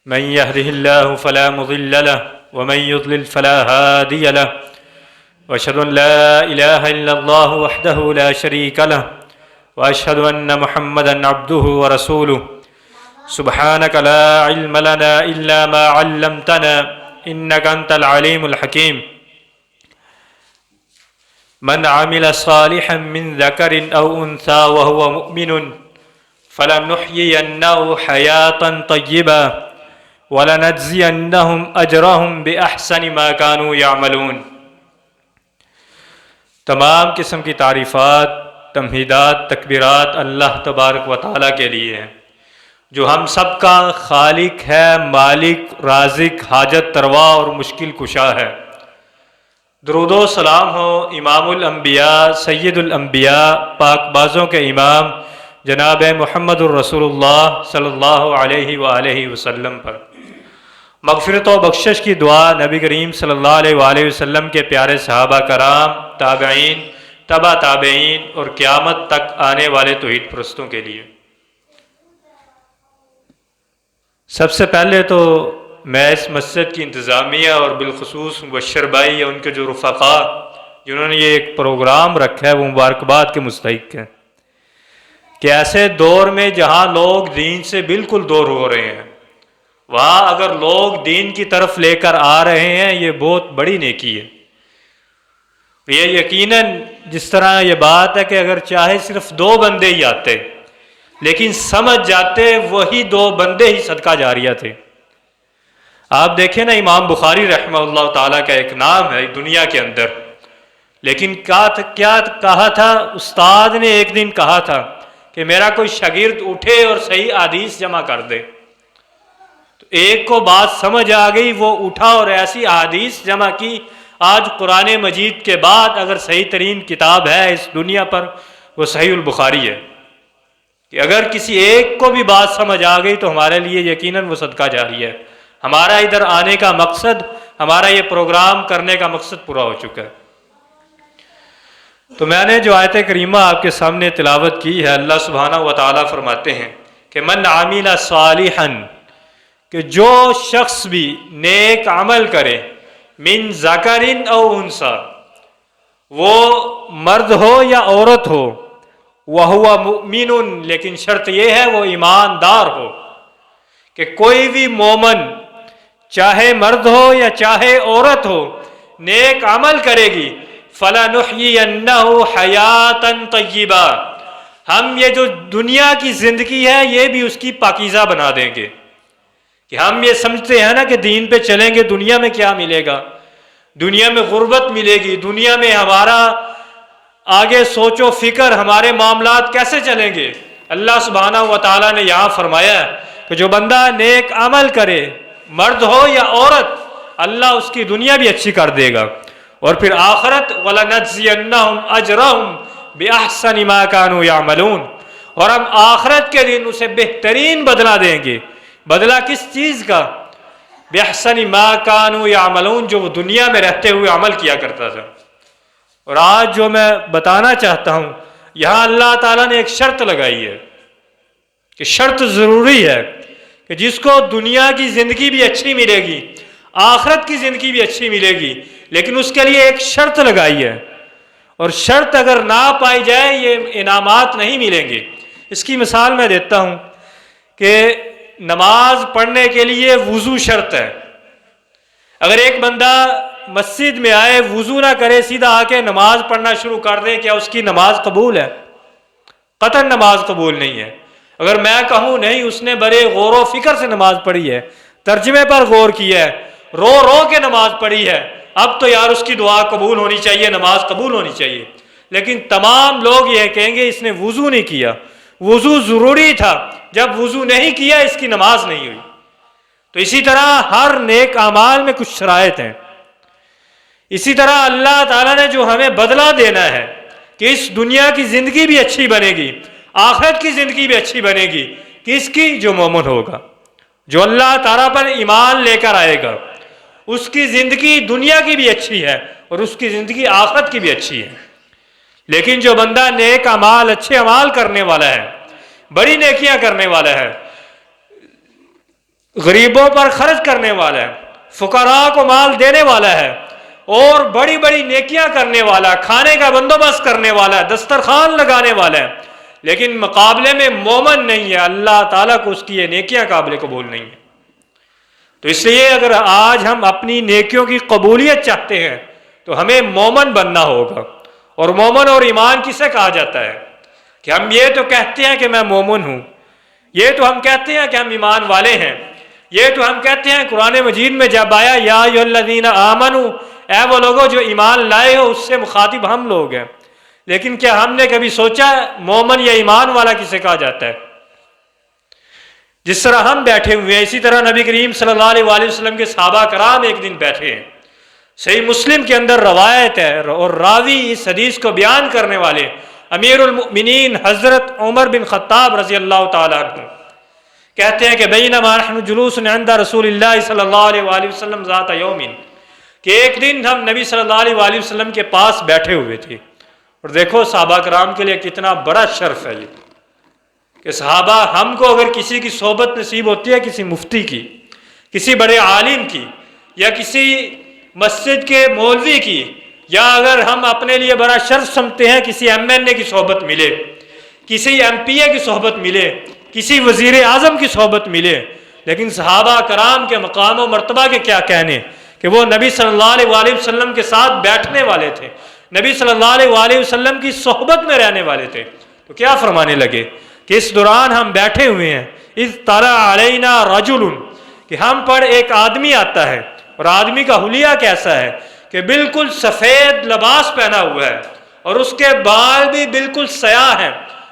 من يهده الله فلا مضل له ومن يضلل فلا هادي له وأشهد أن لا إله إلا الله وحده لا شريك له وأشهد أن محمدا عبده ورسوله سبحانك لا علم لنا إلا ما علمتنا إنك أنت العليم الحكيم من عمل صالحا من ذكر أو أنثى وهو مؤمن فلنحيينه حياة طيبة وَلَنَجْزِيَنَّهُمْ أَجْرَهُمْ بِأَحْسَنِ مَا كَانُوا يَعْمَلُونَ۔ تمام قسم کی تعریفات، تمہیدات، تکبیرات اللہ تبارک و تعالیٰ کے لیے ہیں جو ہم سب کا خالق ہے، مالک، رازق، حاجت روا اور مشکل کشا ہے۔ درود و سلام ہو امام الانبیاء، سید الانبیاء، پاک بازوں کے امام جناب محمد الرسول اللہ صلی اللہ علیہ وآلہ وسلم پر۔ مغفرت و بخشش کی دعا نبی کریم صلی اللہ علیہ وآلہ وسلم کے پیارے صحابہ کرام، تابعین، تبع تابعین اور قیامت تک آنے والے توحید پرستوں کے لیے۔ سب سے پہلے تو میں اس مسجد کی انتظامیہ اور بالخصوص مبشر بھائی یا ان کے جو رفقاء جنہوں نے یہ ایک پروگرام رکھا ہے وہ مبارکباد کے مستحق ہیں کہ ایسے دور میں جہاں لوگ دین سے بالکل دور ہو رہے ہیں، وہاں اگر لوگ دین کی طرف لے کر آ رہے ہیں، یہ بہت بڑی نیکی ہے۔ یہ یقیناً جس طرح یہ بات ہے کہ اگر چاہے صرف 2 بندے ہی آتے لیکن سمجھ جاتے وہی 2 بندے ہی صدقہ جاریہ تھے۔ آپ دیکھیں نا، امام بخاری رحمہ اللہ تعالیٰ کا ایک نام ہے دنیا کے اندر، لیکن کیا کہا تھا استاد نے؟ ایک دن کہا تھا کہ میرا کوئی شاگرد اٹھے اور صحیح حدیث جمع کر دے۔ تو ایک کو بات سمجھ آ گئی، وہ اٹھا اور ایسی احادیث جمع کی۔ آج قرآن مجید کے بعد اگر صحیح ترین کتاب ہے اس دنیا پر وہ صحیح البخاری ہے، کہ اگر کسی ایک کو بھی بات سمجھ آ گئی تو ہمارے لیے یقیناً وہ صدقہ جاری ہے۔ ہمارا ادھر آنے کا مقصد، ہمارا یہ پروگرام کرنے کا مقصد پورا ہو چکا ہے۔ تو میں نے جو آیت کریمہ آپ کے سامنے تلاوت کی ہے، اللہ سبحانہ و تعالیٰ فرماتے ہیں کہ من عمل صالحا، کہ جو شخص بھی نیک عمل کرے، من ذکر او انثی، وہ مرد ہو یا عورت ہو، وہو مؤمن، لیکن شرط یہ ہے وہ ایماندار ہو، کہ کوئی بھی مومن چاہے مرد ہو یا چاہے عورت ہو نیک عمل کرے گی، فَلَنُحْيِيَنَّهُ حَيَاةً طَيِّبَةً، ہم یہ جو دنیا کی زندگی ہے یہ بھی اس کی پاکیزہ بنا دیں گے۔ کہ ہم یہ سمجھتے ہیں نا کہ دین پہ چلیں گے دنیا میں کیا ملے گا، دنیا میں غربت ملے گی، دنیا میں ہمارا آگے سوچ و فکر، ہمارے معاملات کیسے چلیں گے۔ اللہ سبحانہ و تعالیٰ نے یہاں فرمایا کہ جو بندہ نیک عمل کرے، مرد ہو یا عورت، اللہ اس کی دنیا بھی اچھی کر دے گا، اور پھر آخرت وَلَنَجْزِيَنَّهُمْ أَجْرَهُمْ بِأَحْسَنِ مَا كَانُوا يَعْمَلُونَ، اور ہم آخرت کے دن اسے بہترین بدلہ دیں گے۔ بدلہ کس چیز کا؟ بِأَحْسَنِ مَا كَانُوا يَعْمَلُونَ، جو وہ دنیا میں رہتے ہوئے عمل کیا کرتا تھا۔ اور آج جو میں بتانا چاہتا ہوں، یہاں اللہ تعالیٰ نے ایک شرط لگائی ہے کہ شرط ضروری ہے کہ جس کو دنیا کی زندگی بھی اچھی ملے گی، آخرت کی زندگی بھی اچھی ملے گی، لیکن اس کے لیے ایک شرط لگائی ہے، اور شرط اگر نہ پائی جائے یہ انعامات نہیں ملیں گے۔ اس کی مثال میں دیتا ہوں کہ نماز پڑھنے کے لیے وضو شرط ہے۔ اگر ایک بندہ مسجد میں آئے، وضو نہ کرے، سیدھا آ کے نماز پڑھنا شروع کر دے، کیا اس کی نماز قبول ہے؟ قطعاً نماز قبول نہیں ہے۔ اگر میں کہوں نہیں اس نے بڑے غور و فکر سے نماز پڑھی ہے، ترجمے پر غور کیا ہے، رو رو کے نماز پڑھی ہے، اب تو یار اس کی دعا قبول ہونی چاہیے، نماز قبول ہونی چاہیے، لیکن تمام لوگ یہ کہیں گے اس نے وضو نہیں کیا، وضو ضروری تھا، جب وضو نہیں کیا اس کی نماز نہیں ہوئی۔ تو اسی طرح ہر نیک اعمال میں کچھ شرائط ہیں۔ اسی طرح اللہ تعالیٰ نے جو ہمیں بدلہ دینا ہے کہ اس دنیا کی زندگی بھی اچھی بنے گی، آخرت کی زندگی بھی اچھی بنے گی، کس کی؟ جو مومن ہوگا، جو اللہ تعالیٰ پر ایمان لے کر آئے گا، اس کی زندگی دنیا کی بھی اچھی ہے اور اس کی زندگی آخرت کی بھی اچھی ہے۔ لیکن جو بندہ نیک اعمال، اچھے اعمال کرنے والا ہے، بڑی نیکیاں کرنے والا ہے، غریبوں پر خرچ کرنے والا ہے، فقراء کو مال دینے والا ہے، اور بڑی بڑی نیکیاں کرنے والا، کھانے کا بندوبست کرنے والا، دسترخوان لگانے والا ہے، لیکن مقابلے میں مومن نہیں ہے، اللہ تعالیٰ کو اس کی یہ نیکیاں قابل قبول نہیں ہیں۔ تو اس لیے اگر آج ہم اپنی نیکیوں کی قبولیت چاہتے ہیں تو ہمیں مومن بننا ہوگا۔ اور مومن اور ایمان کسے کہا جاتا ہے؟ کہ ہم یہ تو کہتے ہیں کہ میں مومن ہوں، یہ تو ہم کہتے ہیں کہ ہم ایمان والے ہیں، یہ تو ہم کہتے ہیں قرآن مجید میں جب آیا یا ایھا الذین آمنوا، اے وہ لوگوں جو ایمان لائے ہو، اس سے مخاطب ہم لوگ ہیں۔ لیکن کیا ہم نے کبھی سوچا مومن یا ایمان والا کسے کہا جاتا ہے؟ جس طرح ہم بیٹھے ہوئے ہیں، اسی طرح نبی کریم صلی اللہ علیہ وآلہ وسلم کے صحابہ کرام ایک دن بیٹھے ہیں۔ صحیح مسلم کے اندر روایت ہے، اور راوی اس حدیث کو بیان کرنے والے امیر المؤمنین حضرت عمر بن خطاب رضی اللہ تعالیٰ عنہ کہتے ہیں کہ بینما نحن جلوس عند رسول اللہ صلی اللہ علیہ وآلہ وسلم ذات یوم، کہ ایک دن ہم نبی صلی اللہ علیہ وآلہ وسلم کے پاس بیٹھے ہوئے تھے۔ اور دیکھو صحابہ کرام کے لیے کتنا بڑا شرف ہے یہ کہ صحابہ، ہم کو اگر کسی کی صحبت نصیب ہوتی ہے، کسی مفتی کی، کسی بڑے عالم کی، یا کسی مسجد کے مولوی کی، یا اگر ہم اپنے لیے بڑا شرف سمجھتے ہیں کسی ایم این اے کی صحبت ملے، کسی ایم پی اے کی صحبت ملے، کسی وزیر اعظم کی صحبت ملے، لیکن صحابہ کرام کے مقام و مرتبہ کے کیا کہنے کہ وہ نبی صلی اللہ علیہ وآلہ وسلم کے ساتھ بیٹھنے والے تھے، نبی صلی اللہ علیہ وآلہ وسلم کی صحبت میں رہنے والے تھے۔ تو کیا فرمانے لگے کہ اس دوران ہم بیٹھے ہوئے ہیں، اذ طلع علینا رجل، کہ ہم پر ایک آدمی آتا ہے، اور آدمی کا حلیہ کیسا ہے کہ بالکل سفید لباس پہنا ہوا ہے، اور اس کے بال بھی بالکل سیاہ ہیں،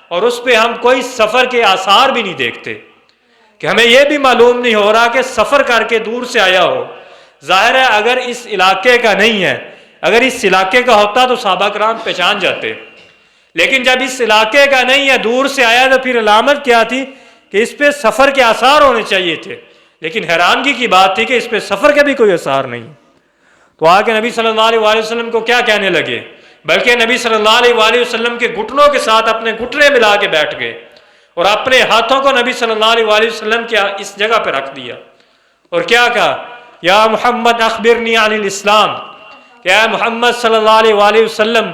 اور اس پہ ہم کوئی سفر کے آثار بھی نہیں دیکھتے، کہ ہمیں یہ بھی معلوم نہیں ہو رہا کہ سفر کر کے دور سے آیا ہو۔ ظاہر ہے اگر اس علاقے کا نہیں ہے، اگر اس علاقے کا ہوتا تو صحابہ کرام پہچان جاتے، لیکن جب اس علاقے کا نہیں ہے، دور سے آیا، تو پھر علامت کیا تھی کہ اس پہ سفر کے آثار ہونے چاہیے تھے، لیکن حیرانگی کی بات تھی کہ اس پہ سفر کے بھی کوئی آثار نہیں۔ تو آ کے نبی صلی اللہ علیہ وآلہ وسلم کو کیا کہنے لگے، بلکہ نبی صلی اللہ علیہ وآلہ وسلم کے گھٹنوں کے ساتھ اپنے گھٹنے ملا کے بیٹھ گئے، اور اپنے ہاتھوں کو نبی صلی اللہ علیہ وآلہ وسلم کے اس جگہ پہ رکھ دیا، اور کیا کہا، یا محمد اخبرنی عن الاسلام، کہ اے محمد صلی اللہ علیہ وآلہ وسلم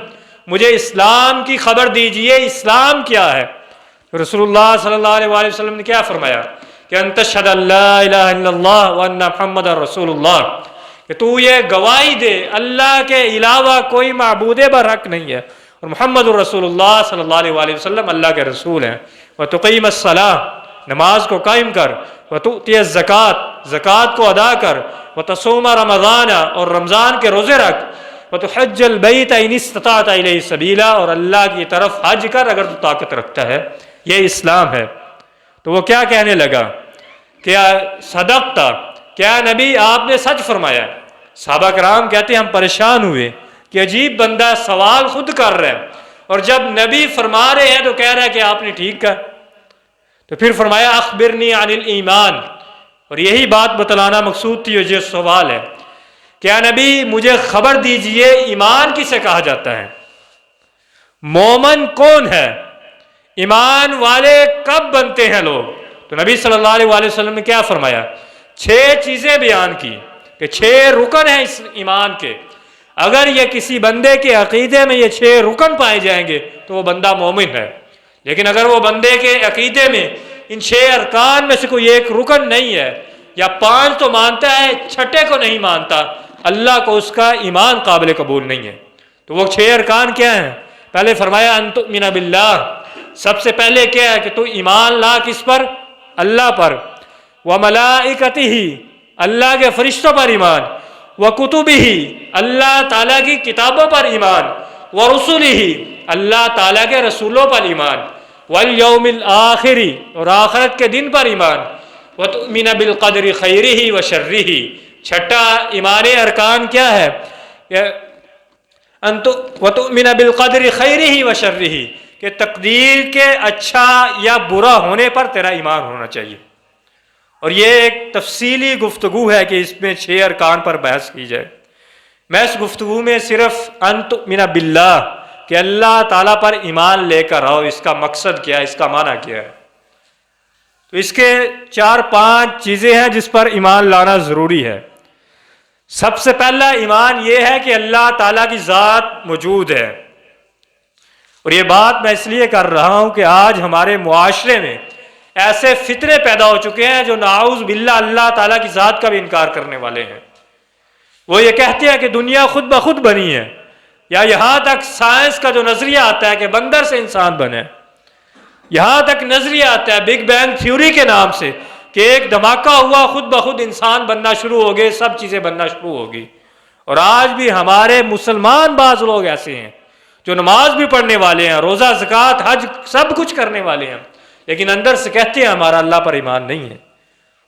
مجھے اسلام کی خبر دیجئے، اسلام کیا ہے؟ رسول اللہ صلی اللہ علیہ وآلہ وسلم نے کیا فرمایا کہ ان تشہد ان لا الہ الا اللہ وان محمد رسول اللہ، کہ تو یہ گواہی دے اللہ کے علاوہ کوئی معبود برحق نہیں ہے، اور محمد الرسول اللہ صلی اللہ علیہ وآلہ وسلم اللہ کے رسول ہیں، وتقیم الصلاۃ، نماز کو قائم کر، وتؤتی الزکوٰۃ، زکوٰۃ کو ادا کر، وتصوم رمضان، اور رمضان کے روزے رکھ، وتحج البیت ان استطعت الیہ سبیلا، اور اللہ کی طرف حج کر اگر تو طاقت رکھتا ہے۔ یہ اسلام ہے۔ تو وہ کیا کہنے لگا، کیا صدقت، کیا نبی آپ نے سچ فرمایا؟ صحابہ کرام کہتے ہیں ہم پریشان ہوئے کہ عجیب بندہ سوال خود کر رہا ہے، اور جب نبی فرما رہے ہیں تو کہہ رہا ہے کہ آپ نے ٹھیک کہا۔ تو پھر فرمایا اخبرنی عن الایمان، اور یہی بات بتلانا مقصود تھی، یہ سوال ہے، کیا نبی مجھے خبر دیجئے ایمان کسے کہا جاتا ہے، مومن کون ہے، ایمان والے کب بنتے ہیں لوگ؟ تو نبی صلی اللہ علیہ وآلہ وسلم نے کیا فرمایا، 6 چیزیں بیان کی کہ 6 رکن ہیں اس ایمان کے، اگر یہ کسی بندے کے عقیدے میں یہ 6 رکن پائے جائیں گے تو وہ بندہ مومن ہے، لیکن اگر وہ بندے کے عقیدے میں ان 6 ارکان میں سے کوئی ایک رکن نہیں ہے، یا 5 تو مانتا ہے 6 کو نہیں مانتا، اللہ کو اس کا ایمان قابل قبول نہیں ہے۔ تو وہ 6 ارکان کیا ہیں؟ پہلے فرمایا ان تؤمن باللہ، سب سے پہلے کیا ہے کہ تو ایمان لا کس پر؟ اللہ پر، وملائکتہ، اللہ کے فرشتوں پر ایمان، وکتبہ، اللہ تعالیٰ کی کتابوں پر ایمان، ورسلہ، اللہ تعالیٰ کے رسولوں پر ایمان، والیوم الآخر، اور آخرت کے دن پر ایمان، وتؤمن بالقدر خیرہ وشرہ۔ 6 ایمان ارکان کیا ہے؟ وتؤمن بالقدر خیرہ وشرہ، کہ تقدیر کے اچھا یا برا ہونے پر تیرا ایمان ہونا چاہیے۔ اور یہ ایک تفصیلی گفتگو ہے کہ اس میں 6 ارکان پر بحث کی جائے۔ میں اس گفتگو میں صرف ان تؤمن باللہ، کہ اللہ تعالیٰ پر ایمان لے کر آؤ، اس کا مقصد کیا ہے، اس کا معنی کیا ہے۔ تو تو اس کے 4-5 چیزیں ہیں جس پر ایمان لانا ضروری ہے۔ سب سے پہلا ایمان یہ ہے کہ اللہ تعالیٰ کی ذات موجود ہے، اور یہ بات میں اس لیے کر رہا ہوں کہ آج ہمارے معاشرے میں ایسے فتنے پیدا ہو چکے ہیں جو نعوذ باللہ اللہ تعالیٰ کی ذات کا بھی انکار کرنے والے ہیں۔ وہ یہ کہتے ہیں کہ دنیا خود بخود بنی ہے، یا یہاں تک سائنس کا جو نظریہ آتا ہے کہ بندر سے انسان بنے، یہاں تک نظریہ آتا ہے بگ بینگ تھیوری کے نام سے کہ ایک دھماکہ ہوا، خود بخود انسان بننا شروع ہو گئے، سب چیزیں بننا شروع ہو گئی۔ اور آج بھی ہمارے مسلمان بعض لوگ ایسے ہیں جو نماز بھی پڑھنے والے ہیں، روزہ زکوٰۃ حج سب کچھ کرنے والے ہیں، لیکن اندر سے کہتے ہیں ہمارا اللہ پر ایمان نہیں ہے۔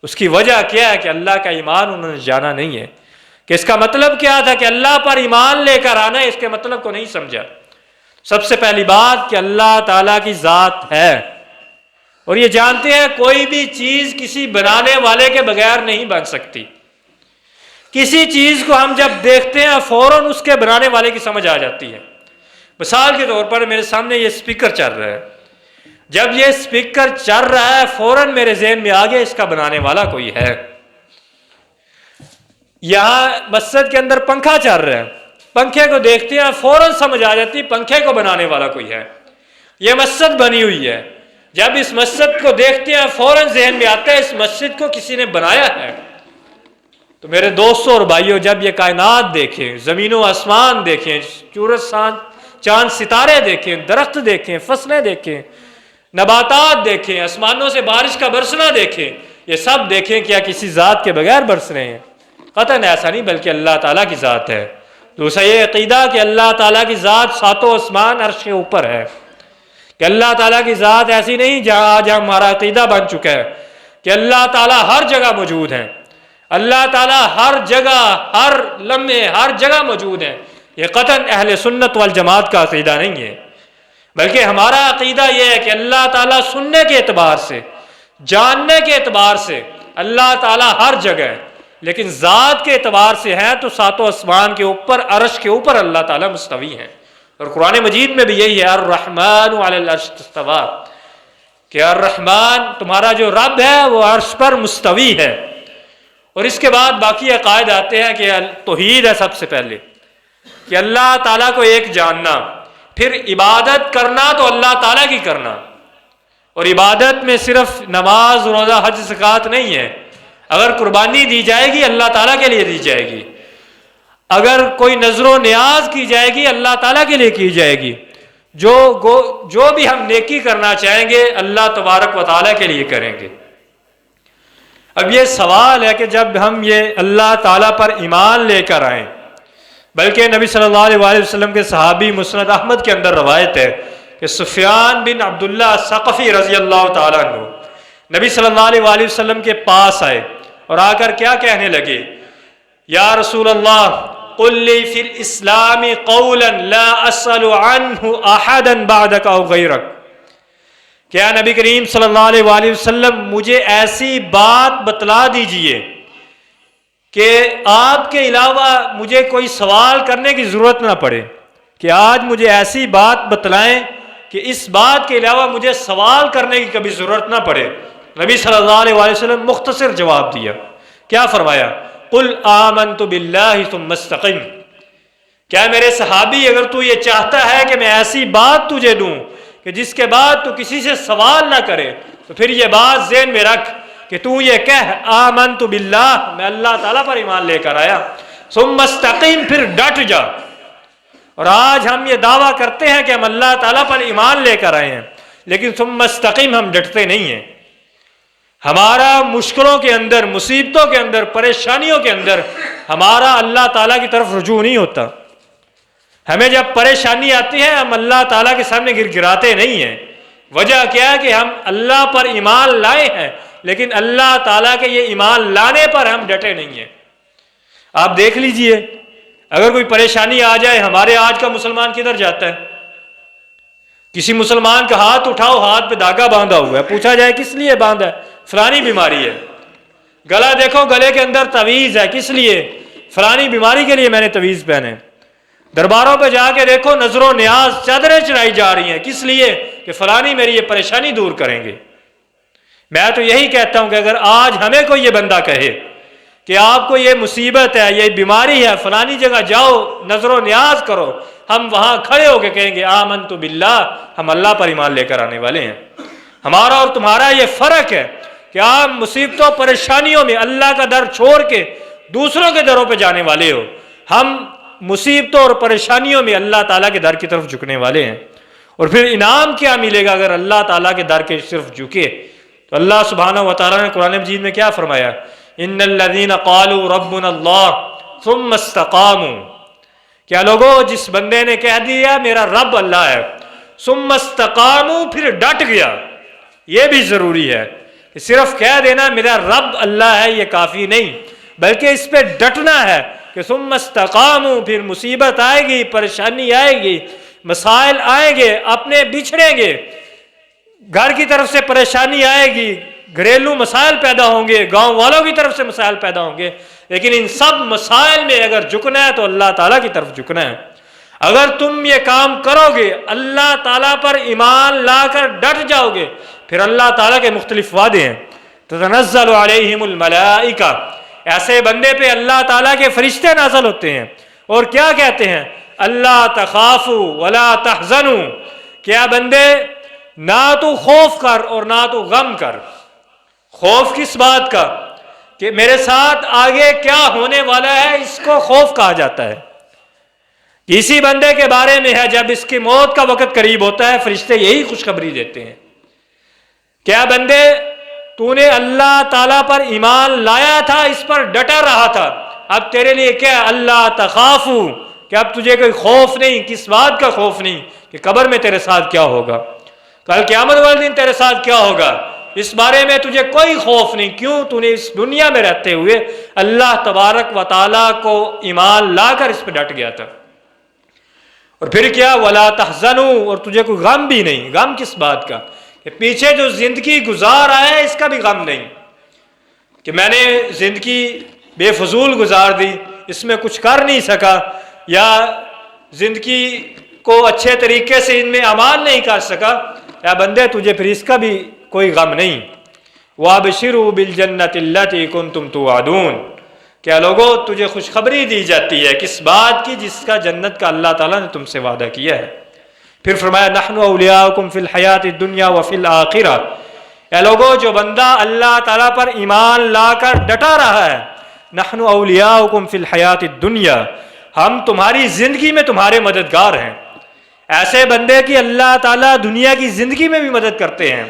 اس کی وجہ کیا ہے کہ اللہ کا ایمان انہوں نے جانا نہیں ہے، کہ اس کا مطلب کیا تھا، کہ اللہ پر ایمان لے کر آنا، اس کے مطلب کو نہیں سمجھا۔ سب سے پہلی بات کہ اللہ تعالیٰ کی ذات ہے، اور یہ جانتے ہیں کوئی بھی چیز کسی بنانے والے کے بغیر نہیں بن سکتی۔ کسی چیز کو ہم جب دیکھتے ہیں فوراً اس کے بنانے والے کی سمجھ آ جاتی ہے۔ مثال کے طور پر میرے سامنے یہ سپیکر چل رہا ہے، جب یہ سپیکر چل رہا ہے فوراً میرے ذہن میں آ گیا اس کا بنانے والا کوئی ہے۔ یہاں مسجد کے اندر پنکھا چل رہا ہے، پنکھے کو دیکھتے ہیں فوراً سمجھ آ جاتی پنکھے کو بنانے والا کوئی ہے۔ یہ مسجد بنی ہوئی ہے، جب اس مسجد کو دیکھتے ہیں فوراً ذہن میں آتا ہے اس مسجد کو کسی نے بنایا ہے۔ تو میرے دوستوں اور بھائیوں، جب یہ کائنات دیکھیں، زمین و آسمان دیکھیں، سورج چاند ستارے دیکھیں، درخت دیکھیں، فصلیں دیکھیں، نباتات دیکھیں، آسمانوں سے بارش کا برسنا دیکھیں، یہ سب دیکھیں کیا کسی ذات کے بغیر برس رہے ہیں؟ قطعاً ایسا نہیں، بلکہ اللہ تعالیٰ کی ذات ہے۔ دوسرا یہ عقیدہ کہ اللہ تعالیٰ کی ذات ساتوں آسمان عرش کے اوپر ہے، کہ اللہ تعالیٰ کی ذات ایسی نہیں جہاں آج ہمارا عقیدہ بن چکا ہے کہ اللہ تعالیٰ ہر جگہ موجود ہیں، اللہ تعالیٰ ہر جگہ، ہر لمحے، ہر جگہ موجود ہیں۔ یہ قطعاً اہل سنت والجماعت کا عقیدہ نہیں ہے، بلکہ ہمارا عقیدہ یہ ہے کہ اللہ تعالیٰ سننے کے اعتبار سے، جاننے کے اعتبار سے اللہ تعالیٰ ہر جگہ ہے، لیکن ذات کے اعتبار سے ہے تو ساتوں آسمان کے اوپر، عرش کے اوپر اللہ تعالیٰ مستوی ہیں۔ اور قرآن مجید میں بھی یہی ہے، الرحمن علی العرش استوی، کہ الرحمن تمہارا جو رب ہے وہ عرش پر مستوی ہے۔ اور اس کے بعد باقی عقائد آتے ہیں کہ توحید ہے سب سے پہلے، کہ اللہ تعالیٰ کو ایک جاننا، پھر عبادت کرنا تو اللہ تعالیٰ کی کرنا، اور عبادت میں صرف نماز، روزہ، حج، زکوٰۃ نہیں ہے۔ اگر قربانی دی جائے گی اللہ تعالیٰ کے لیے دی جائے گی، اگر کوئی نذر و نیاز کی جائے گی اللہ تعالیٰ کے لیے کی جائے گی، جو بھی ہم نیکی کرنا چاہیں گے اللہ تبارک و تعالیٰ کے لیے کریں گے۔ اب یہ سوال ہے کہ جب ہم یہ اللہ تعالیٰ پر ایمان لے کر آئیں، بلکہ نبی صلی اللہ علیہ وسلم کے صحابی مسند احمد کے اندر روایت ہے کہ سفیان بن عبداللہ ثقفی رضی اللہ تعالیٰ عنہ نبی صلی اللہ علیہ وسلم کے پاس آئے اور آ کر کیا کہنے لگے، یا رسول اللہ قل لی فی الاسلام قولا لا اسأل عنہ احدا بعدک او غیرک، کیا نبی کریم صلی اللہ علیہ وسلم مجھے ایسی بات بتلا دیجئے کہ آپ کے علاوہ مجھے کوئی سوال کرنے کی ضرورت نہ پڑے، کہ آج مجھے ایسی بات بتلائیں کہ اس بات کے علاوہ مجھے سوال کرنے کی کبھی ضرورت نہ پڑے۔ نبی صلی اللہ علیہ وسلم مختصر جواب دیا، کیا فرمایا، قل آمنت باللہ ثم استقم، کیا میرے صحابی اگر تو یہ چاہتا ہے کہ میں ایسی بات تجھے دوں کہ جس کے بعد تو کسی سے سوال نہ کرے، تو پھر یہ بات ذہن میں رکھ کہ تو یہ کہہ آمنت باللہ، میں اللہ تعالیٰ پر ایمان لے کر آیا، ثم استقیم، پھر ڈٹ جا۔ اور آج ہم یہ دعویٰ کرتے ہیں کہ ہم اللہ تعالیٰ پر ایمان لے کر آئے ہیں، لیکن ثم استقیم ہم ڈٹتے نہیں ہیں۔ ہمارا مشکلوں کے اندر، مصیبتوں کے اندر، پریشانیوں کے اندر ہمارا اللہ تعالیٰ کی طرف رجوع نہیں ہوتا۔ ہمیں جب پریشانی آتی ہے ہم اللہ تعالیٰ کے سامنے گر گراتے نہیں ہیں۔ وجہ کیا ہے کہ ہم اللہ پر ایمان لائے ہیں، لیکن اللہ تعالیٰ کے یہ ایمان لانے پر ہم ڈٹے نہیں ہیں۔ آپ دیکھ لیجئے، اگر کوئی پریشانی آ جائے، ہمارے آج کا مسلمان کدھر جاتا ہے؟ کسی مسلمان کا ہاتھ اٹھاؤ، ہاتھ پہ دھاگا باندھا ہوا ہے، پوچھا جائے کس لیے باندھا ہے، فلانی بیماری ہے۔ گلا دیکھو، گلے کے اندر تعویذ ہے، کس لیے؟ فلانی بیماری کے لیے میں نے تعویذ پہنے۔ درباروں پہ جا کے دیکھو، نذر و نیاز، چادریں چڑھائی جا رہی ہیں، کس لیے؟ کہ فلانی میری یہ پریشانی دور کریں گے۔ میں تو یہی کہتا ہوں کہ اگر آج ہمیں کوئی یہ بندہ کہے کہ آپ کو یہ مصیبت ہے، یہ بیماری ہے، فلانی جگہ جاؤ نظر و نیاز کرو، ہم وہاں کھڑے ہو کے کہیں گے آمنت باللہ، ہم اللہ پر ایمان لے کر آنے والے ہیں۔ ہمارا اور تمہارا یہ فرق ہے کہ آپ مصیبتوں پریشانیوں میں اللہ کا در چھوڑ کے دوسروں کے دروں پہ جانے والے ہو، ہم مصیبتوں اور پریشانیوں میں اللہ تعالیٰ کے در کی طرف جھکنے والے ہیں۔ اور پھر انعام کیا ملے گا اگر اللہ تعالیٰ کے در کے صرف جھکے؟ تو اللہ سبحانہ و تعالیٰ نے قرآن مجید میں کیا فرمایا؟ ان الذین قالوا ربنا اللہ ثم استقاموا، کیا لوگوں جس بندے نے کہہ دیا میرا رب اللہ ہے، ثم استقاموا، پھر ڈٹ گیا۔ یہ بھی ضروری ہے کہ صرف کہہ دینا میرا رب اللہ ہے یہ کافی نہیں، بلکہ اس پہ ڈٹنا ہے کہ ثم استقاموا، پھر مصیبت آئے گی، پریشانی آئے گی، مسائل آئیں گے، اپنے بچھڑیں گے، گھر کی طرف سے پریشانی آئے گی، گھریلو مسائل پیدا ہوں گے، گاؤں والوں کی طرف سے مسائل پیدا ہوں گے، لیکن ان سب مسائل میں اگر جھکنا ہے تو اللہ تعالیٰ کی طرف جھکنا ہے۔ اگر تم یہ کام کرو گے، اللہ تعالیٰ پر ایمان لا کر ڈٹ جاؤ گے، پھر اللہ تعالیٰ کے مختلف وعدے ہیں، تتنزل علیہم الملائکہ، ایسے بندے پہ اللہ تعالیٰ کے فرشتے نازل ہوتے ہیں اور کیا کہتے ہیں؟ اللہ تخافوا ولا تحزنوا، کیا بندے نہ تو خوف کر اور نہ تو غم کر۔ خوف کس بات کا؟ کہ میرے ساتھ آگے کیا ہونے والا ہے، اس کو خوف کہا جاتا ہے۔ کسی بندے کے بارے میں ہے جب اس کی موت کا وقت قریب ہوتا ہے فرشتے یہی خوشخبری دیتے ہیں، کیا بندے تو نے اللہ تعالیٰ پر ایمان لایا تھا، اس پر ڈٹا رہا تھا، اب تیرے لیے کیا اللہ تخافو، کہ اب تجھے کوئی خوف نہیں۔ کس بات کا خوف نہیں؟ کہ قبر میں تیرے ساتھ کیا ہوگا، کل قیامت والے دن تیرے ساتھ کیا ہوگا، اس بارے میں تجھے کوئی خوف نہیں۔ کیوں؟ تو نے اس دنیا میں رہتے ہوئے اللہ تبارک و تعالیٰ کو ایمان لا کر اس پہ ڈٹ گیا تھا۔ اور پھر کیا؟ ولا تحزنوا، اور تجھے کوئی غم بھی نہیں۔ غم کس بات کا؟ کہ پیچھے جو زندگی گزار آیا ہے اس کا بھی غم نہیں، کہ میں نے زندگی بے فضول گزار دی، اس میں کچھ کر نہیں سکا، یا زندگی کو اچھے طریقے سے ان میں اعمال نہیں کر سکا، یا بندے تجھے پھر اس کا بھی کوئی غم نہیں۔ وَابْشِرُوا بِالْجَنَّةِ الَّتِي كُنْتُمْ تُوعَدُونَ، کیا لوگوں تجھے خوشخبری دی جاتی ہے کس بات کی؟ جس کا جنت کا اللہ تعالیٰ نے تم سے وعدہ کیا ہے۔ پھر فرمایا نحن اولیاؤکم فی الحیات الدنیا وفی الآخرہ، اے لوگوں جو بندہ اللہ تعالیٰ پر ایمان لا کر ڈٹا رہا ہے، نحن اولیاؤکم فی الحیات الدنیا، ہم تمہاری زندگی میں تمہارے مددگار ہیں۔ ایسے بندے کی اللہ تعالیٰ دنیا کی زندگی میں بھی مدد کرتے ہیں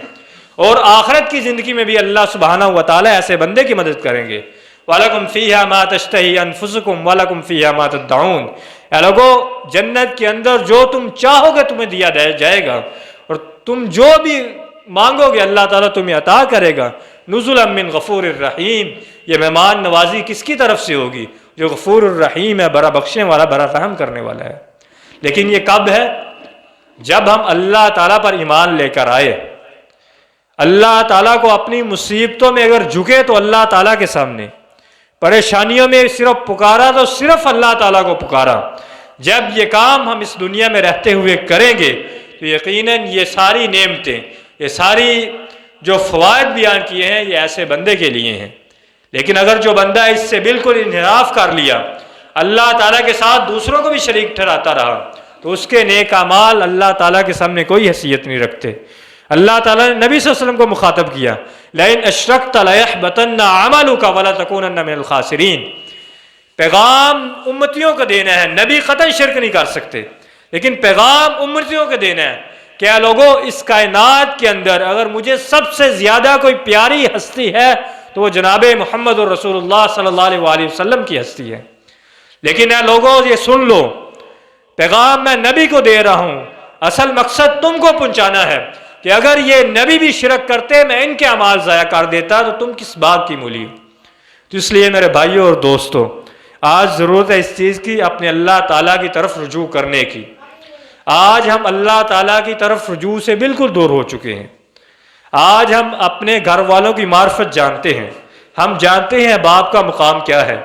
اور آخرت کی زندگی میں بھی اللہ سبحانہ و تعالیٰ ایسے بندے کی مدد کریں گے۔ وَلَكُمْ فِيهَا مَا تَشْتَهِي أَنفُسُكُمْ وَلَكُمْ فِيهَا مَا تَدَّعُونَ، اے لوگو جنت کے اندر جو تم چاہو گے تمہیں دیا جائے گا، اور تم جو بھی مانگو گے اللہ تعالیٰ تمہیں عطا کرے گا۔ نُزُلًا مِّن غَفُورٍ الرحیم، یہ مہمان نوازی کس کی طرف سے ہوگی؟ جو غفور الرحیم ہے، بڑا بخشنے والا، بڑا رحم کرنے والا ہے۔ لیکن یہ کب ہے؟ جب ہم اللہ تعالیٰ پر ایمان لے کر آئے، اللہ تعالیٰ کو اپنی مصیبتوں میں اگر جھکے تو اللہ تعالیٰ کے سامنے، پریشانیوں میں صرف پکارا تو صرف اللہ تعالیٰ کو پکارا۔ جب یہ کام ہم اس دنیا میں رہتے ہوئے کریں گے تو یقیناً یہ ساری نعمتیں، یہ ساری جو فوائد بیان کیے ہیں یہ ایسے بندے کے لیے ہیں۔ لیکن اگر جو بندہ اس سے بالکل انحراف کر لیا، اللہ تعالیٰ کے ساتھ دوسروں کو بھی شریک ٹھہراتا رہا، تو اس کے نیک اعمال اللہ تعالیٰ کے سامنے کوئی حیثیت نہیں رکھتے۔ اللہ تعالیٰ نے نبی صلی اللہ علیہ وسلم کو مخاطب کیا، لئن اشرکت لیحبطن عملک ولتکونن من الخاسرین۔ پیغام امتیوں کو دینا ہے، نبی قطعی شرک نہیں کر سکتے، لیکن پیغام امتیوں کو دینا ہے کہ اے لوگوں اس کائنات کے اندر اگر مجھے سب سے زیادہ کوئی پیاری ہستی ہے تو وہ جناب محمد الرسول اللہ صلی اللہ علیہ وآلہ وسلم کی ہستی ہے۔ لیکن اے لوگوں یہ سن لو، پیغام میں نبی کو دے رہا ہوں، اصل مقصد تم کو پہنچانا ہے کہ اگر یہ نبی بھی شرک کرتے میں ان کے اعمال ضائع کر دیتا تو تم کس بات کی مولی ہو۔ تو اس لیے میرے بھائیوں اور دوستوں، آج ضرورت ہے اس چیز کی، اپنے اللہ تعالیٰ کی طرف رجوع کرنے کی۔ آج ہم اللہ تعالیٰ کی طرف رجوع سے بالکل دور ہو چکے ہیں۔ آج ہم اپنے گھر والوں کی معرفت جانتے ہیں، ہم جانتے ہیں باپ کا مقام کیا ہے،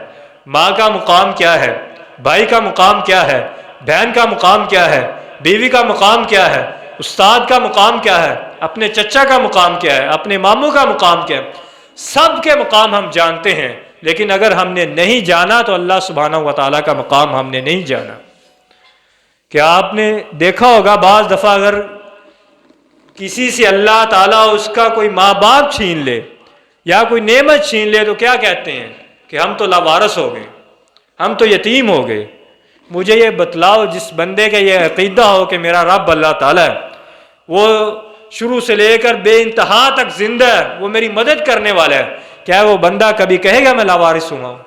ماں کا مقام کیا ہے، بھائی کا مقام کیا ہے، بہن کا مقام کیا ہے، بیوی کا مقام کیا ہے، استاد کا مقام کیا ہے، اپنے چچا کا مقام کیا ہے، اپنے ماموں کا مقام کیا ہے، سب کے مقام ہم جانتے ہیں، لیکن اگر ہم نے نہیں جانا تو اللہ سبحانہ و تعالیٰ کا مقام ہم نے نہیں جانا۔ کہ آپ نے دیکھا ہوگا بعض دفعہ اگر کسی سے اللہ تعالیٰ اس کا کوئی ماں باپ چھین لے یا کوئی نعمت چھین لے تو کیا کہتے ہیں کہ ہم تو لاوارث ہو گئے، ہم تو یتیم ہو گئے۔ مجھے یہ بتلاؤ، جس بندے کا یہ عقیدہ ہو کہ میرا رب اللہ تعالیٰ ہے، وہ شروع سے لے کر بے انتہا تک زندہ ہے، وہ میری مدد کرنے والا ہے، کیا وہ بندہ کبھی کہے گا میں لاوارث ہوں؟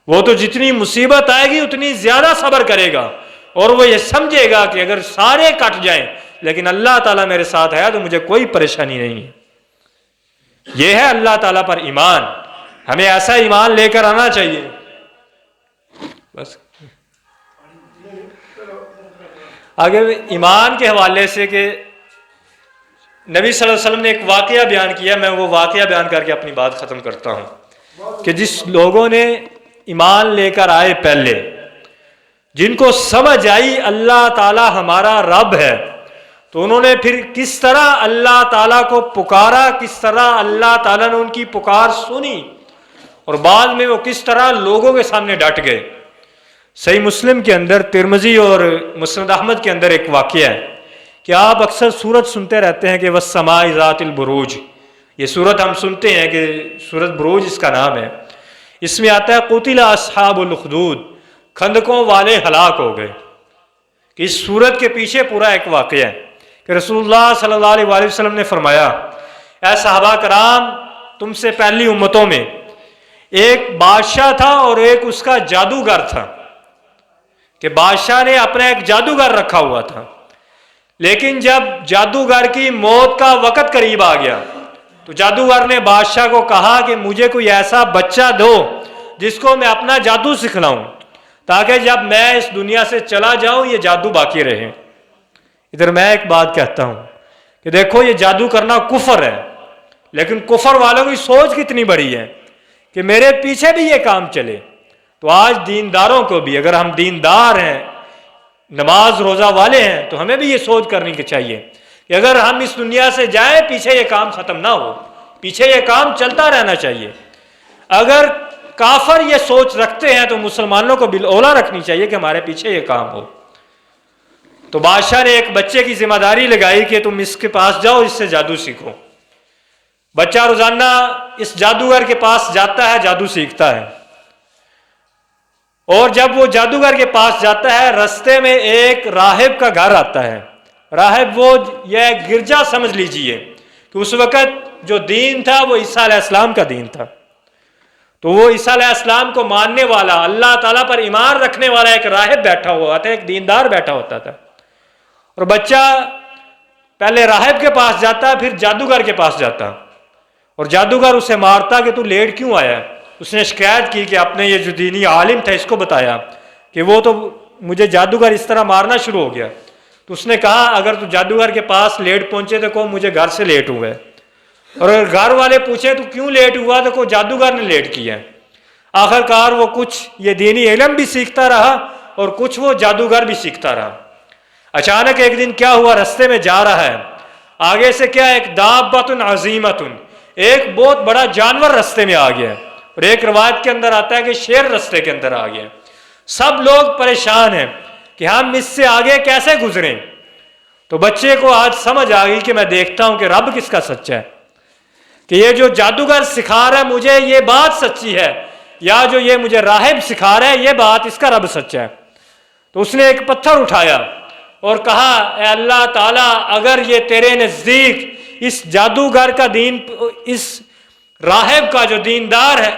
وہ تو جتنی مصیبت آئے گی اتنی زیادہ صبر کرے گا، اور وہ یہ سمجھے گا کہ اگر سارے کٹ جائیں لیکن اللہ تعالیٰ میرے ساتھ ہے تو مجھے کوئی پریشانی نہیں ہے۔ یہ ہے اللہ تعالیٰ پر ایمان۔ ہمیں ایسا ایمان لے کر آنا چاہیے۔ بس آگے ایمان کے حوالے سے کہ نبی صلی اللہ علیہ وسلم نے ایک واقعہ بیان کیا، میں وہ واقعہ بیان کر کے اپنی بات ختم کرتا ہوں کہ جس لوگوں نے ایمان لے کر آئے پہلے، جن کو سمجھ آئی اللہ تعالیٰ ہمارا رب ہے، تو انہوں نے پھر کس طرح اللہ تعالیٰ کو پکارا، کس طرح اللہ تعالیٰ نے ان کی پکار سنی، اور بعد میں وہ کس طرح لوگوں کے سامنے ڈٹ گئے۔ صحیح مسلم کے اندر، ترمذی اور مسند احمد کے اندر ایک واقعہ ہے کہ آپ اکثر سورت سنتے رہتے ہیں کہ والسماء ذات البروج، یہ سورت ہم سنتے ہیں کہ سورت بروج اس کا نام ہے۔ اس میں آتا ہے قتل اصحاب الاخدود، خندقوں والے ہلاک ہو گئے۔ کہ اس سورت کے پیچھے پورا ایک واقعہ ہے کہ رسول اللہ صلی اللہ علیہ وآلہ وسلم نے فرمایا، اے صحابہ کرام، تم سے پہلی امتوں میں ایک بادشاہ تھا اور ایک اس کا جادوگر تھا، کہ بادشاہ نے اپنا ایک جادوگر رکھا ہوا تھا، لیکن جب جادوگر کی موت کا وقت قریب آ گیا تو جادوگر نے بادشاہ کو کہا کہ مجھے کوئی ایسا بچہ دو جس کو میں اپنا جادو سکھلاؤں، تاکہ جب میں اس دنیا سے چلا جاؤں یہ جادو باقی رہے۔ ادھر میں ایک بات کہتا ہوں کہ دیکھو یہ جادو کرنا کفر ہے، لیکن کفر والوں کی سوچ کتنی بڑی ہے کہ میرے پیچھے بھی یہ کام چلے۔ تو آج دینداروں کو بھی، اگر ہم دیندار ہیں، نماز روزہ والے ہیں، تو ہمیں بھی یہ سوچ کرنی چاہیے کہ اگر ہم اس دنیا سے جائیں پیچھے یہ کام ختم نہ ہو، پیچھے یہ کام چلتا رہنا چاہیے۔ اگر کافر یہ سوچ رکھتے ہیں تو مسلمانوں کو بالاولیٰ رکھنی چاہیے کہ ہمارے پیچھے یہ کام ہو۔ تو بادشاہ نے ایک بچے کی ذمہ داری لگائی کہ تم اس کے پاس جاؤ، اس سے جادو سیکھو۔ بچہ روزانہ اس جادوگر کے پاس جاتا ہے، جادو سیکھتا ہے، اور جب وہ جادوگر کے پاس جاتا ہے رستے میں ایک راہب کا گھر آتا ہے۔ راہب وہ یہ گرجا سمجھ لیجئے کہ اس وقت جو دین تھا وہ عیسیٰ علیہ السلام کا دین تھا، تو وہ عیسیٰ علیہ السلام کو ماننے والا، اللہ تعالیٰ پر ایمان رکھنے والا ایک راہب بیٹھا ہوا تھا، ایک دیندار بیٹھا ہوتا تھا۔ اور بچہ پہلے راہب کے پاس جاتا، پھر جادوگر کے پاس جاتا، اور جادوگر اسے مارتا کہ تو لیٹ کیوں آیا ہے۔ اس نے شکایت کی کہ اپنے یہ جو دینی عالم تھا اس کو بتایا کہ وہ تو مجھے جادوگر اس طرح مارنا شروع ہو گیا۔ تو اس نے کہا اگر تو جادوگر کے پاس لیٹ پہنچے تو کہو مجھے گھر سے لیٹ ہوئے، اور اگر گھر والے پوچھے تو کیوں لیٹ ہوا تو کہو جادوگر نے لیٹ کیا ہے۔ آخر کار وہ کچھ یہ دینی علم بھی سیکھتا رہا اور کچھ وہ جادوگر بھی سیکھتا رہا۔ اچانک ایک دن کیا ہوا، رستے میں جا رہا ہے، آگے سے کیا ایک دابۃ عظیمۃ، ایک بہت بڑا جانور رستے میں آ گیا، اور ایک روایت کے اندر آتا ہے کہ شیر رستے کے اندر آ گیا۔ سب لوگ پریشان ہیں کہ ہم اس سے آگے کیسے گزریں۔ تو بچے کو آج سمجھ آ گئی کہ میں دیکھتا ہوں کہ رب کس کا سچا ہے، کہ یہ جو جادوگر سکھا رہا ہے مجھے یہ بات سچی ہے، یا جو یہ مجھے راہب سکھا رہا ہے یہ بات اس کا رب سچا ہے۔ تو اس نے ایک پتھر اٹھایا اور کہا اے اللہ تعالیٰ اگر یہ تیرے نزدیک اس جادوگر کا دین، اس راہب کا جو دیندار ہے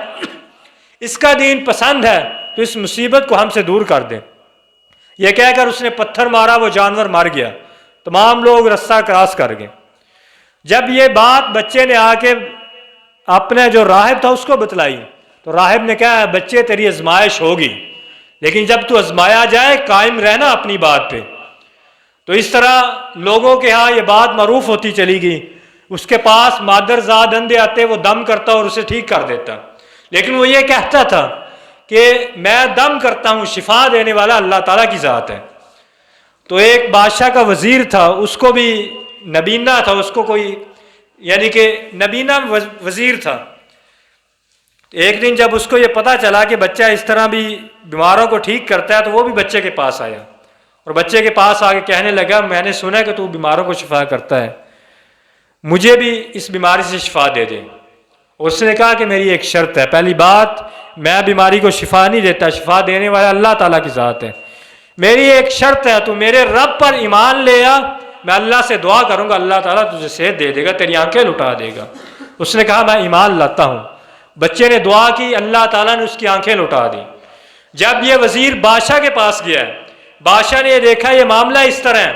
اس کا دین پسند ہے تو اس مصیبت کو ہم سے دور کر دے۔ یہ کہہ کر اس نے پتھر مارا، وہ جانور مر گیا، تمام لوگ رستہ کراس کر گئے۔ جب یہ بات بچے نے آ کے اپنے جو راہب تھا اس کو بتلائی تو راہب نے کہا بچے تیری آزمائش ہوگی، لیکن جب تو آزمایا جائے قائم رہنا اپنی بات پہ۔ تو اس طرح لوگوں کے ہاں یہ بات معروف ہوتی چلی گئی، اس کے پاس مادرزاد اندھے آتے، وہ دم کرتا اور اسے ٹھیک کر دیتا، لیکن وہ یہ کہتا تھا کہ میں دم کرتا ہوں، شفا دینے والا اللہ تعالیٰ کی ذات ہے۔ تو ایک بادشاہ کا وزیر تھا، اس کو بھی نبینا تھا، اس کو کوئی یعنی کہ نبینا وزیر تھا. ایک دن جب اس کو یہ پتہ چلا کہ بچہ اس طرح بھی بیماروں کو ٹھیک کرتا ہے تو وہ بھی بچے کے پاس آیا اور بچے کے پاس آ کے کہنے لگا میں نے سنا کہ تو بیماروں کو شفا کرتا ہے، مجھے بھی اس بیماری سے شفا دے دے. اس نے کہا کہ میری ایک شرط ہے، پہلی بات میں بیماری کو شفا نہیں دیتا، شفا دینے والا اللہ تعالیٰ کی ذات ہے. میری ایک شرط ہے، تو میرے رب پر ایمان لے آ، میں اللہ سے دعا کروں گا اللہ تعالیٰ تجھے صحت دے دے گا، تیری آنکھیں لٹا دے گا. اس نے کہا میں ایمان لاتا ہوں. بچے نے دعا کی، اللہ تعالیٰ نے اس کی آنکھیں لٹا دی. جب یہ وزیر بادشاہ کے پاس گیا، بادشاہ نے یہ دیکھا یہ معاملہ اس طرح ہے،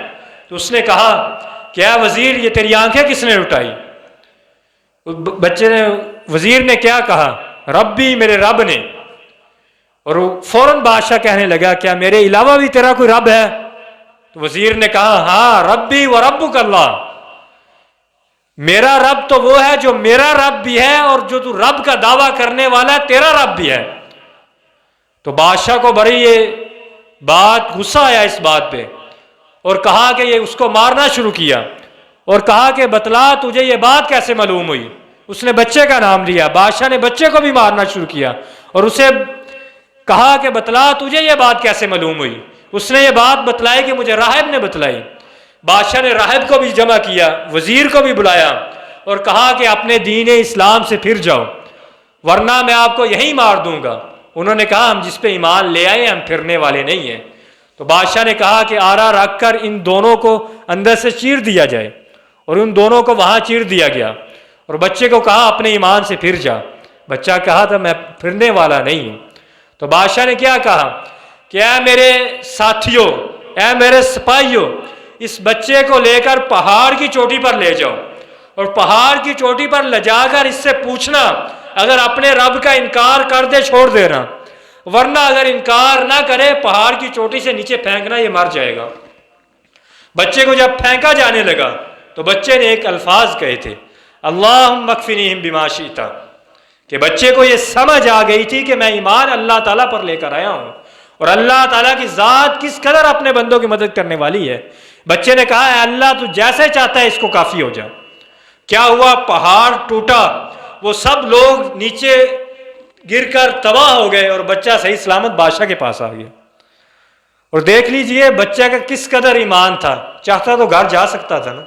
تو اس نے کہا کیا وزیر یہ تیری آنکھیں کس نے لٹائی؟ وزیر نے کیا کہا؟ ربی، میرے رب نے. اور فوراً بادشاہ کہنے لگا کیا میرے علاوہ بھی تیرا کوئی رب ہے؟ تو وزیر نے کہا ہاں، ربی و ربک اللہ، میرا رب تو وہ ہے جو میرا رب بھی ہے اور جو تو رب کا دعویٰ کرنے والا ہے تیرا رب بھی ہے. تو بادشاہ کو بڑی یہ بات غصہ آیا اس بات پہ اور کہا کہ یہ اس کو مارنا شروع کیا اور کہا کہ بتلا تجھے یہ بات کیسے معلوم ہوئی؟ اس نے بچے کا نام لیا. بادشاہ نے بچے کو بھی مارنا شروع کیا اور اسے کہا کہ بتلا تجھے یہ بات کیسے معلوم ہوئی؟ اس نے یہ بات بتلائی کہ مجھے راہب نے بتلائی. بادشاہ نے راہب کو بھی جمع کیا، وزیر کو بھی بلایا اور کہا کہ اپنے دین اسلام سے پھر جاؤ ورنہ میں آپ کو یہیں مار دوں گا. انہوں نے کہا ہم جس پہ ایمان لے آئے ہم پھرنے والے نہیں ہیں. تو بادشاہ نے کہا کہ آرا رکھ کر ان دونوں کو اندر سے چیر دیا جائے اور ان دونوں کو وہاں چیر دیا گیا اور بچے کو کہا اپنے ایمان سے پھر جا. بچہ کہا تھا میں پھرنے والا نہیں ہوں. تو بادشاہ نے کیا کہا کہ اے میرے ساتھیوں، اے میرے سپاہیوں، اس بچے کو لے کر پہاڑ کی چوٹی پر لے جاؤ اور پہاڑ کی چوٹی پر لے جا کر اس سے پوچھنا اگر اپنے رب کا انکار کر دے چھوڑ دینا، ورنہ اگر انکار نہ کرے پہاڑ کی چوٹی سے نیچے پھینکنا، یہ مر جائے گا. بچے کو جب پھینکا جانے لگا تو بچے نے ایک الفاظ کہے تھے اللہم اکفنیہم بما شئت، کہ بچے کو یہ سمجھ آ گئی تھی کہ میں ایمان اللہ تعالیٰ پر لے کر آیا ہوں اور اللہ تعالیٰ کی ذات کس قدر اپنے بندوں کی مدد کرنے والی ہے. بچے نے کہا اے اللہ تو جیسے چاہتا ہے اس کو کافی ہو جا. کیا ہوا؟ پہاڑ ٹوٹا، وہ سب لوگ نیچے گر کر تباہ ہو گئے اور بچہ صحیح سلامت بادشاہ کے پاس آ گیا. اور دیکھ لیجئے بچہ کا کس قدر ایمان تھا. چاہتا تو گھر جا سکتا تھا نا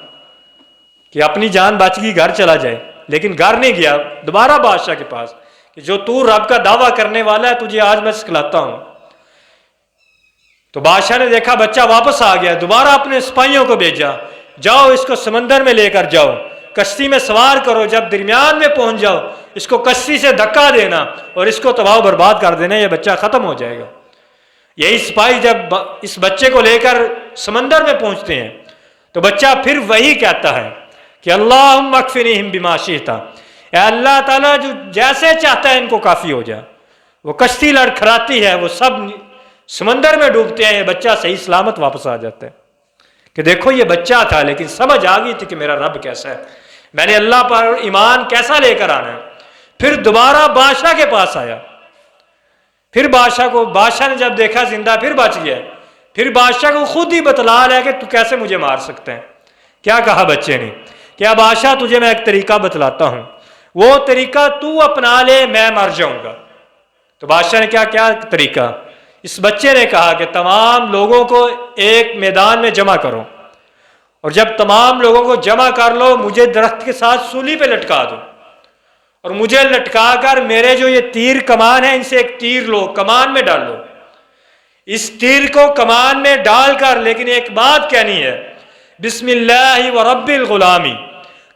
کہ اپنی جان بچ گئی گھر چلا جائے، لیکن گھر نہیں گیا، دوبارہ بادشاہ کے پاس کہ جو تو رب کا دعویٰ کرنے والا ہے تجھے آج میں سکھلاتا ہوں. تو بادشاہ نے دیکھا بچہ واپس آ گیا، دوبارہ اپنے سپاہیوں کو بھیجا، جاؤ اس کو سمندر میں لے کر جاؤ، کشتی میں سوار کرو، جب درمیان میں پہنچ جاؤ اس کو کشتی سے دھکا دینا اور اس کو تباہ و برباد کر دینا، یہ بچہ ختم ہو جائے گا. یہی سپاہی جب اس بچے کو لے کر سمندر میں پہنچتے ہیں تو بچہ پھر وہی کہتا ہے کہ اللہم اکفنیہم بما شئت، اے اللہ تعالیٰ جو جیسے چاہتا ہے ان کو کافی ہو جا. وہ کشتی لڑکھڑاتی ہے، وہ سب سمندر میں ڈوبتے ہیں، یہ بچہ صحیح سلامت واپس آ جاتا ہے. کہ دیکھو یہ بچہ تھا لیکن سمجھ آ گئی تھی کہ میرا رب کیسا ہے، میں نے اللہ پر ایمان کیسا لے کر آنا ہے. پھر دوبارہ بادشاہ کے پاس آیا، پھر بادشاہ نے جب دیکھا زندہ پھر بچ گیا، پھر بادشاہ کو خود ہی بتلا لیا کہ تو کیسے مجھے مار سکتا ہے. کیا کہا بچے نے؟ کیا بادشاہ تجھے میں ایک طریقہ بتلاتا ہوں، وہ طریقہ تو اپنا لے میں مر جاؤں گا. تو بادشاہ نے کیا طریقہ؟ اس بچے نے کہا کہ تمام لوگوں کو ایک میدان میں جمع کرو اور جب تمام لوگوں کو جمع کر لو مجھے درخت کے ساتھ سولی پہ لٹکا دو اور مجھے لٹکا کر میرے جو یہ تیر کمان ہے ان سے ایک تیر لو، کمان میں ڈال لو. اس تیر کو کمان میں ڈال کر لیکن ایک بات کہنی ہے بسم اللہ و رب الغلامی،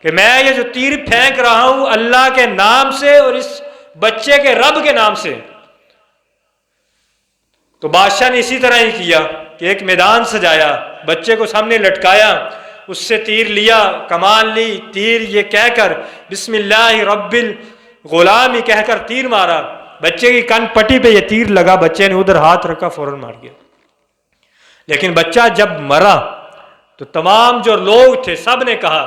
کہ میں یہ جو تیر پھینک رہا ہوں اللہ کے نام سے اور اس بچے کے رب کے نام سے. تو بادشاہ نے اسی طرح ہی کیا کہ ایک میدان سجایا، بچے کو سامنے لٹکایا، اس سے تیر لیا، کمان لی، تیر یہ کہہ کر بسم اللہ رب الغلامی کہہ کر تیر مارا. بچے کی کن پٹی پہ یہ تیر لگا، بچے نے ادھر ہاتھ رکھا فوراً مار گیا. لیکن بچہ جب مرا تو تمام جو لوگ تھے سب نے کہا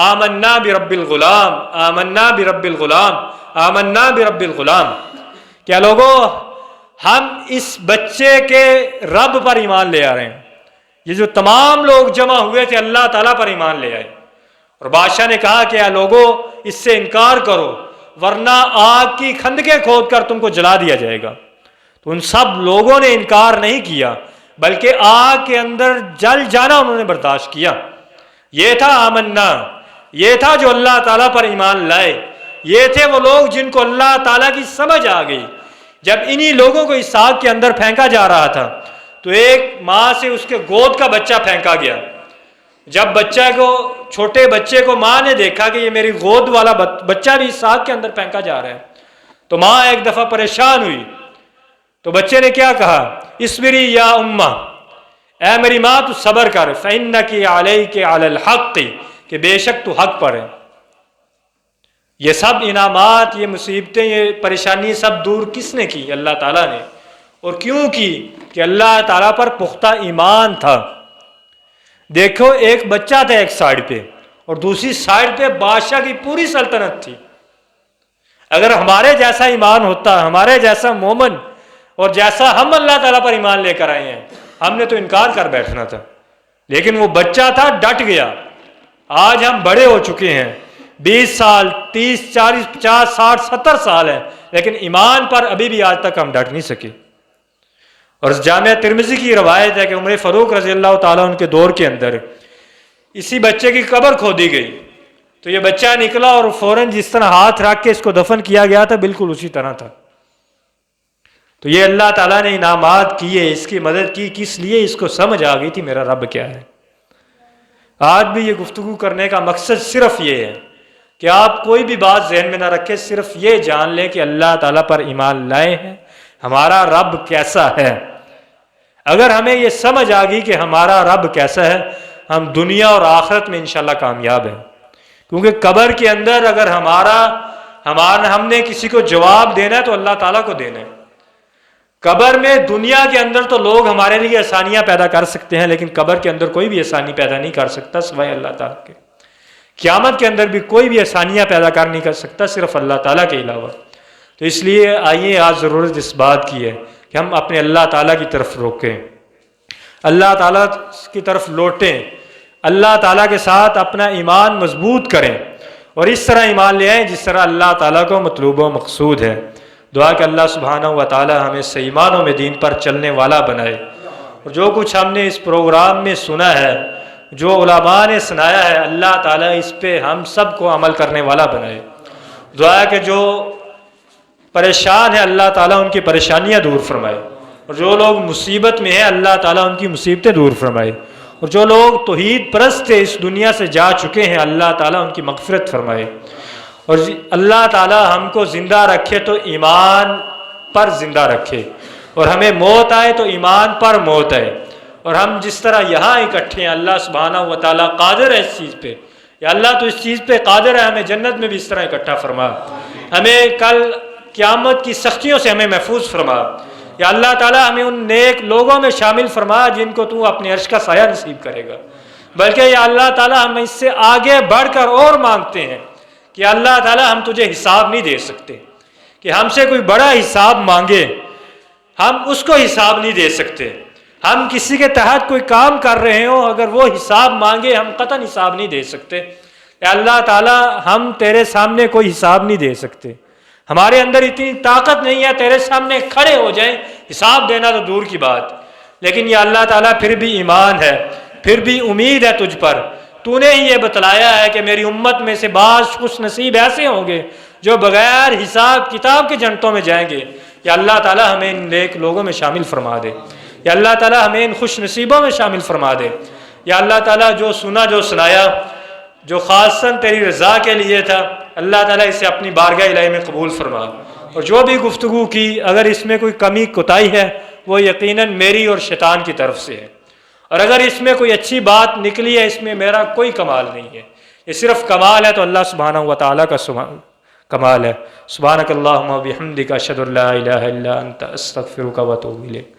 آمنا برب الغلام، آمنا برب الغلام، آمنا برب الغلام. کیا لوگوں ہم اس بچے کے رب پر ایمان لے آ رہے ہیں. یہ جو تمام لوگ جمع ہوئے تھے اللہ تعالیٰ پر ایمان لے آئے. اور بادشاہ نے کہا کہ اے لوگوں اس سے انکار کرو ورنہ آگ کی خندقیں کھود کر تم کو جلا دیا جائے گا۔ تو ان سب لوگوں نے انکار نہیں کیا بلکہ آگ کے اندر جل جانا انہوں نے برداشت کیا۔ یہ تھا آمنا، یہ تھا جو اللہ تعالیٰ پر ایمان لائے، یہ تھے وہ لوگ جن کو اللہ تعالیٰ کی سمجھ آ گئی۔ جب انہی لوگوں کو اس آگ کے اندر پھینکا جا رہا تھا تو ایک ماں سے اس کے گود کا بچہ پھینکا گیا۔ جب چھوٹے بچے کو ماں نے دیکھا کہ یہ میری گود والا بچہ بھی اس آگ کے اندر پھینکا جا رہا ہے تو ماں ایک دفعہ پریشان ہوئی۔ تو بچے نے کیا کہا؟ اصبری یا امہ، اے میری ماں تو صبر کر، فإنک علیک علی الحق، کہ بے شک تو حق پر ہے۔ یہ سب انعامات، یہ مصیبتیں، یہ پریشانی سب دور کس نے کی؟ اللہ تعالیٰ نے۔ اور کیوں کی؟ کہ اللہ تعالیٰ پر پختہ ایمان تھا۔ دیکھو ایک بچہ تھا ایک سائڈ پہ اور دوسری سائڈ پہ بادشاہ کی پوری سلطنت تھی۔ اگر ہمارے جیسا ایمان ہوتا، ہمارے جیسا مومن اور جیسا ہم اللہ تعالیٰ پر ایمان لے کر آئے ہیں، ہم نے تو انکار کر بیٹھنا تھا، لیکن وہ بچہ تھا ڈٹ گیا۔ آج ہم بڑے ہو چکے ہیں، 20 سال 30 40 50 60 70 سال ہیں، لیکن ایمان پر ابھی بھی آج تک ہم ڈٹ نہیں سکے۔ اور جامعہ ترمذی کی روایت ہے کہ عمر فاروق رضی اللہ تعالیٰ عنہ کے دور کے اندر اسی بچے کی قبر کھودی گئی تو یہ بچہ نکلا اور فوراً جس طرح ہاتھ رکھ کے اس کو دفن کیا گیا تھا بالکل اسی طرح تھا۔ تو یہ اللہ تعالیٰ نے انعامات کیے، اس کی مدد کی، کس لیے؟ اس کو سمجھ آ گئی تھی میرا رب کیا ہے۔ آج بھی یہ گفتگو کرنے کا مقصد صرف یہ ہے کہ آپ کوئی بھی بات ذہن میں نہ رکھیں، صرف یہ جان لیں کہ اللہ تعالیٰ پر ایمان لائے ہیں، ہمارا رب کیسا ہے۔ اگر ہمیں یہ سمجھ آ گئی کہ ہمارا رب کیسا ہے، ہم دنیا اور آخرت میں انشاءاللہ کامیاب ہیں۔ کیونکہ قبر کے اندر اگر ہم نے کسی کو جواب دینا ہے تو اللہ تعالیٰ کو دینا ہے۔ قبر میں دنیا کے اندر تو لوگ ہمارے لیے آسانیاں پیدا کر سکتے ہیں، لیکن قبر کے اندر کوئی بھی آسانی پیدا نہیں کر سکتا سوائے اللہ تعالیٰ کے۔ قیامت کے اندر بھی کوئی بھی آسانیاں پیدا کر نہیں کر سکتا صرف اللہ تعالیٰ کے علاوہ۔ تو اس لیے آئیے آج ضرورت اس بات کی ہے کہ ہم اپنے اللہ تعالیٰ کی طرف روکیں، اللہ تعالیٰ کی طرف لوٹیں، اللہ تعالیٰ کے ساتھ اپنا ایمان مضبوط کریں اور اس طرح ایمان لے آئیں جس طرح اللہ تعالیٰ کو مطلوب و مقصود ہے۔ دعا کہ اللہ سبحانہ و تعالیٰ ہمیں صحیح ایمانوں میں دین پر چلنے والا بنائے، اور جو کچھ ہم نے اس پروگرام میں سنا ہے، جو علماء نے سنایا ہے، اللہ تعالیٰ اس پہ ہم سب کو عمل کرنے والا بنائے۔ دعا کہ جو پریشان ہے اللہ تعالیٰ ان کی پریشانیاں دور فرمائے، اور جو لوگ مصیبت میں ہیں اللہ تعالیٰ ان کی مصیبتیں دور فرمائے، اور جو لوگ توحید پرست تھے اس دنیا سے جا چکے ہیں اللہ تعالیٰ ان کی مغفرت فرمائے، اور اللہ تعالیٰ ہم کو زندہ رکھے تو ایمان پر زندہ رکھے، اور ہمیں موت آئے تو ایمان پر موت آئے، اور ہم جس طرح یہاں اکٹھے ہیں اللہ سبحانہ و تعالیٰ قادر ہے اس چیز پہ، یا اللہ تو اس چیز پہ قادر ہے، ہمیں جنت میں بھی اس طرح اکٹھا فرما، ہمیں کل قیامت کی سختیوں سے ہمیں محفوظ فرما، یا اللہ تعالیٰ ہمیں ان نیک لوگوں میں شامل فرما جن کو تو اپنے عرش کا سایہ نصیب کرے گا۔ بلکہ یا اللہ تعالیٰ ہم اس سے آگے بڑھ کر اور مانگتے ہیں کہ اللہ تعالیٰ ہم تجھے حساب نہیں دے سکتے، کہ ہم سے کوئی بڑا حساب مانگے ہم اس کو حساب نہیں دے سکتے، ہم کسی کے تحت کوئی کام کر رہے ہوں اگر وہ حساب مانگے ہم قطعاً حساب نہیں دے سکتے۔ یا اللہ تعالیٰ ہم تیرے سامنے کوئی حساب نہیں دے سکتے، ہمارے اندر اتنی طاقت نہیں ہے تیرے سامنے کھڑے ہو جائیں، حساب دینا تو دور کی بات، لیکن یا اللہ تعالیٰ پھر بھی ایمان ہے، پھر بھی امید ہے تجھ پر۔ تو نے ہی یہ بتلایا ہے کہ میری امت میں سے بعض خوش نصیب ایسے ہوں گے جو بغیر حساب کتاب کے جنتوں میں جائیں گے۔ یا اللہ تعالیٰ ہمیں ان نیک لوگوں میں شامل فرما دے، یا اللہ تعالیٰ ہمیں ان خوش نصیبوں میں شامل فرما دے۔ یا اللہ تعالیٰ جو سنا جو سنایا جو خاصاً تیری رضا کے لیے تھا، اللہ تعالیٰ اسے اپنی بارگاہ الہی میں قبول فرما، اور جو بھی گفتگو کی اگر اس میں کوئی کمی کوتاہی ہے وہ یقیناً میری اور شیطان کی طرف سے ہے، اور اگر اس میں کوئی اچھی بات نکلی ہے اس میں میرا کوئی کمال نہیں ہے، یہ صرف کمال ہے تو اللہ سبحانہ و تعالیٰ کا کمال ہے۔ سبحانک اللہم و بحمدک اشہد ان لا الہ الا انت استغفرک و اتوب الیک۔